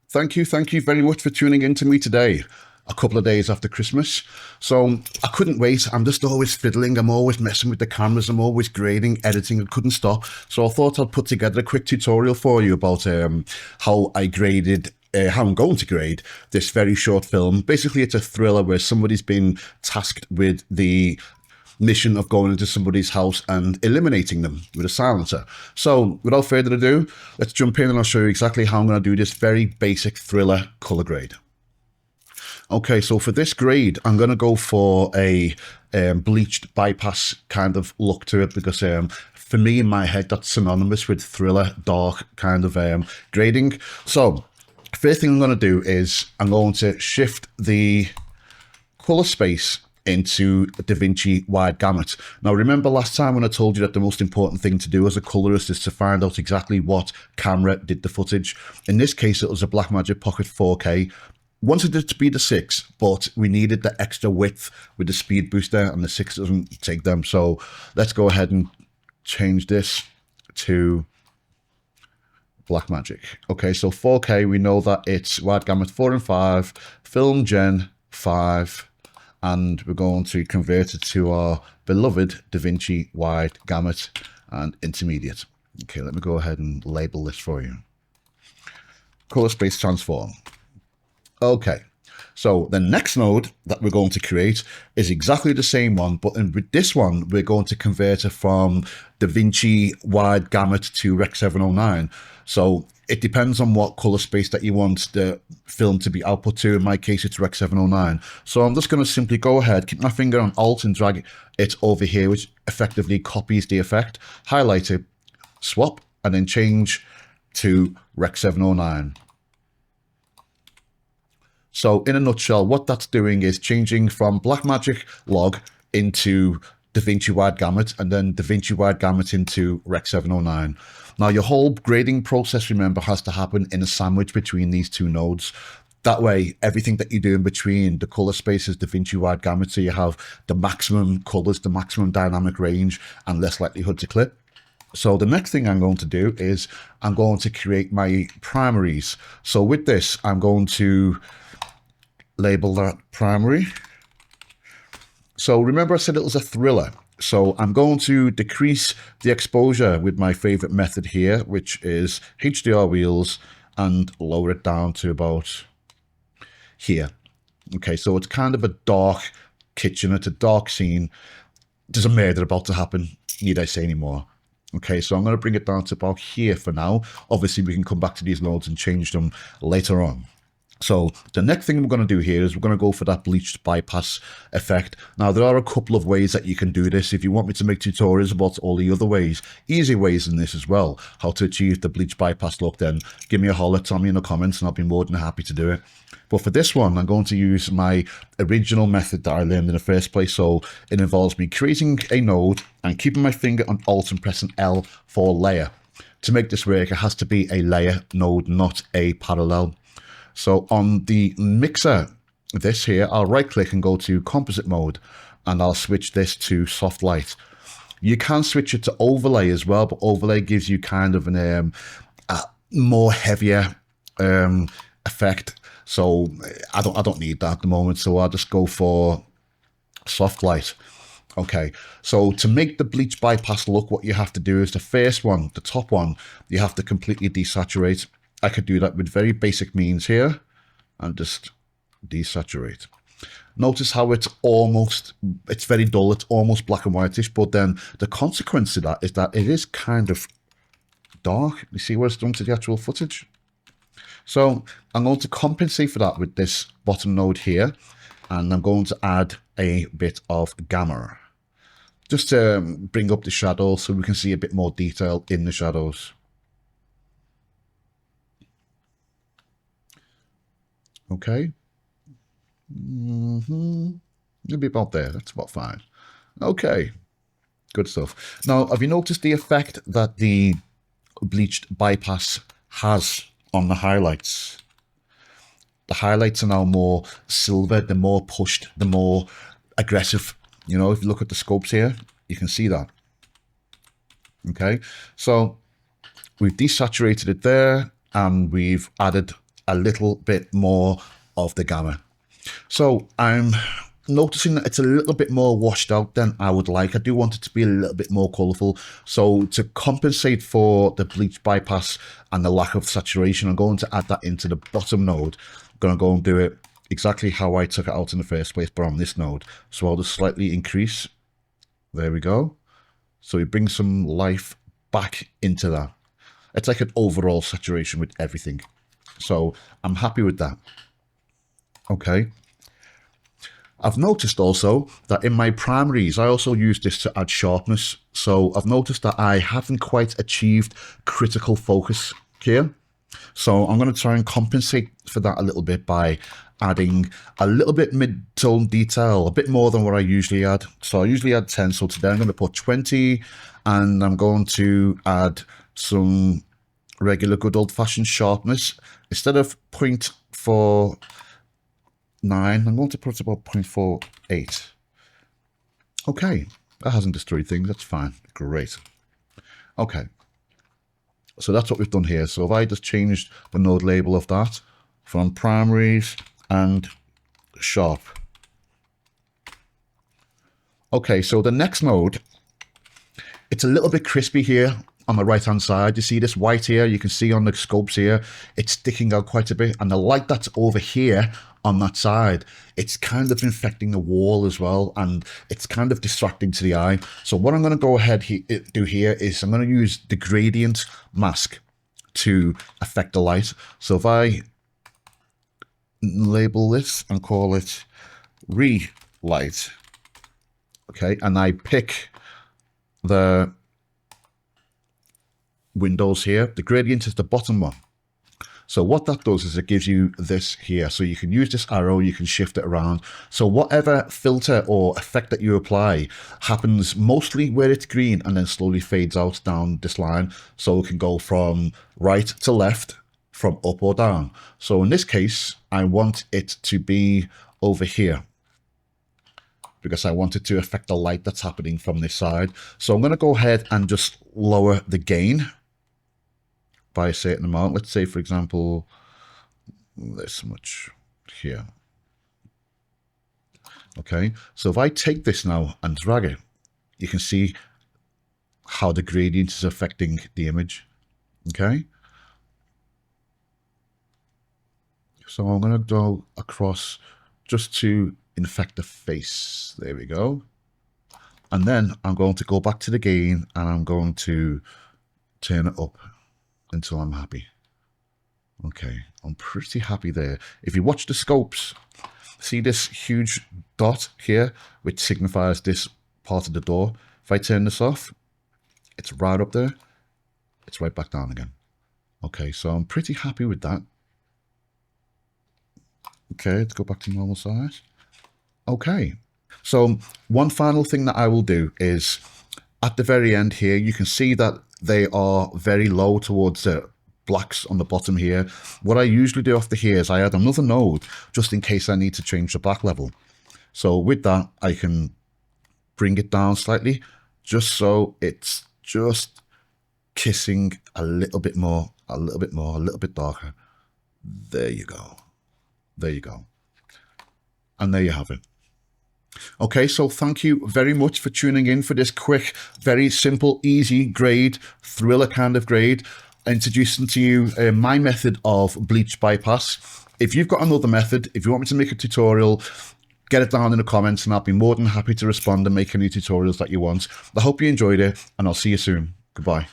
Thank you very much for tuning in to me today, a couple of days after Christmas. So I couldn't wait. I'm just always fiddling. I'm always messing with the cameras. I'm always grading, editing. I couldn't stop. So I thought I'd put together a quick tutorial for you about how I graded how I'm going to grade this very short film. Basically, it's a thriller where somebody's been tasked with the mission of going into somebody's house and eliminating them with a silencer. So without further ado, let's jump in and I'll show you exactly how I'm going to do this very basic thriller color grade. Okay, so for this grade, I'm going to go for a bleached bypass kind of look to it because for me in my head, that's synonymous with thriller, dark kind of grading. So first thing I'm going to do is I'm going to shift the color space into DaVinci wide gamut. Now remember last time when I told you that the most important thing to do as a colorist is to find out exactly what camera did the footage. In this case it was a Blackmagic Pocket 4K. Wanted it to be the 6, but we needed the extra width with the speed booster and the 6 doesn't take them. So let's go ahead and change this to Blackmagic. Okay, so 4K, we know that it's wide gamut 4 and 5, film gen 5, and we're going to convert it to our beloved DaVinci wide gamut and intermediate. Okay, let me go ahead and label this for you. Color space transform. Okay, so the next node that we're going to create is exactly the same one, but with this one, we're going to convert it from DaVinci wide gamut to Rec 709. So it depends on what color space that you want the film to be output to. In my case, it's Rec 709. So I'm just going to simply go ahead, keep my finger on Alt and drag it over here, which effectively copies the effect, highlight it, swap, and then change to Rec 709. So in a nutshell, what that's doing is changing from Blackmagic log into DaVinci wide gamut and then DaVinci wide gamut into Rec 709. Now your whole grading process, remember, has to happen in a sandwich between these two nodes. That way, everything that you do in between, the color space is DaVinci wide gamut, so you have the maximum colors, the maximum dynamic range, and less likelihood to clip. So the next thing I'm going to do is I'm going to create my primaries. So with this, I'm going to label that primary. So remember I said it was a thriller. So I'm going to decrease the exposure with my favorite method here, which is HDR wheels, and lower it down to about here. Okay, so it's kind of a dark kitchen. It's a dark scene. There's a murder about to happen. Need I say any more? Okay, so I'm going to bring it down to about here for now. Obviously, we can come back to these nodes and change them later on. So the next thing we're going to do here is we're going to go for that bleached bypass effect. Now, there are a couple of ways that you can do this. If you want me to make tutorials about all the other ways, easy ways in this as well, how to achieve the bleached bypass look, then give me a holler, tell me in the comments, and I'll be more than happy to do it. But for this one, I'm going to use my original method that I learned in the first place. So it involves me creating a node and keeping my finger on Alt and pressing L for layer. To make this work, it has to be a layer node, not a parallel. So on the mixer, this here, I'll right click and go to composite mode and I'll switch this to soft light. You can switch it to overlay as well, but overlay gives you kind of an a more heavier effect. So I don't need that at the moment. So I'll just go for soft light. Okay, so to make the bleach bypass look, what you have to do is the first one, the top one, you have to completely desaturate. I could do that with very basic means here and just desaturate. Notice how it's very dull, it's almost black and whitish, but then the consequence of that is that it is kind of dark. You see what it's done to the actual footage? So I'm going to compensate for that with this bottom node here, and I'm going to add a bit of gamma, just to bring up the shadows so we can see a bit more detail in the shadows. Okay, maybe about there, that's about fine. Okay, good stuff. Now, have you noticed the effect that the bleached bypass has on the highlights? The highlights are now more silver, they're more pushed, they're more aggressive. You know, if you look at the scopes here, you can see that. Okay, so we've desaturated it there and we've added a little bit more of the gamma. So I'm noticing that it's a little bit more washed out than I would like. I do want it to be a little bit more colourful. So to compensate for the bleach bypass and the lack of saturation, I'm going to add that into the bottom node. I'm going to go and do it exactly how I took it out in the first place, but on this node. So I'll just slightly increase. There we go. So we bring some life back into that. It's like an overall saturation with everything. So I'm happy with that. Okay. I've noticed also that in my primaries, I also use this to add sharpness. So I've noticed that I haven't quite achieved critical focus here. So I'm going to try and compensate for that a little bit by adding a little bit mid-tone detail, a bit more than what I usually add. So I usually add 10. So today I'm going to put 20, and I'm going to add some regular good old-fashioned sharpness. Instead of 0.49, I'm going to put about 0.48. Okay, that hasn't destroyed things. That's fine. Great. Okay. So that's what we've done here. So if I just changed the node label of that from primaries and sharp. Okay, so the next node, it's a little bit crispy here on the right hand side. You see this white here, you can see on the scopes here, it's sticking out quite a bit. And the light that's over here on that side, it's kind of infecting the wall as well, and it's kind of distracting to the eye. So what I'm going to go ahead do here is I'm going to use the gradient mask to affect the light. So if I label this and call it relight, okay, and I pick the windows here, the gradient is the bottom one. So what that does is it gives you this here. So you can use this arrow, you can shift it around. So whatever filter or effect that you apply happens mostly where it's green and then slowly fades out down this line. So it can go from right to left, from up or down. So in this case, I want it to be over here because I want it to affect the light that's happening from this side. So I'm going to go ahead and just lower the gain by a certain amount. Let's say, for example, this much here. Okay, so if I take this now and drag it, you can see how the gradient is affecting the image. Okay, so I'm going to go across just to infect the face. There we go. And then I'm going to go back to the gain and I'm going to turn it up until I'm happy. Okay, I'm pretty happy there. If you watch the scopes, see this huge dot here, which signifies this part of the door. If I turn this off, it's right up there. It's right back down again. Okay, so I'm pretty happy with that. Okay, let's go back to normal size. Okay, so one final thing that I will do is at the very end here, you can see that they are very low towards the blacks on the bottom here. What I usually do after here is I add another node just in case I need to change the black level. So with that, I can bring it down slightly just so it's just kissing a little bit more, a little bit darker. There you go. There you go. And there you have it. Okay, so thank you very much for tuning in for this quick, very simple, easy grade, thriller kind of grade, introducing to you my method of bleach bypass. If you've got another method, if you want me to make a tutorial, get it down in the comments and I'll be more than happy to respond and make any tutorials that you want. I hope you enjoyed it and I'll see you soon. Goodbye.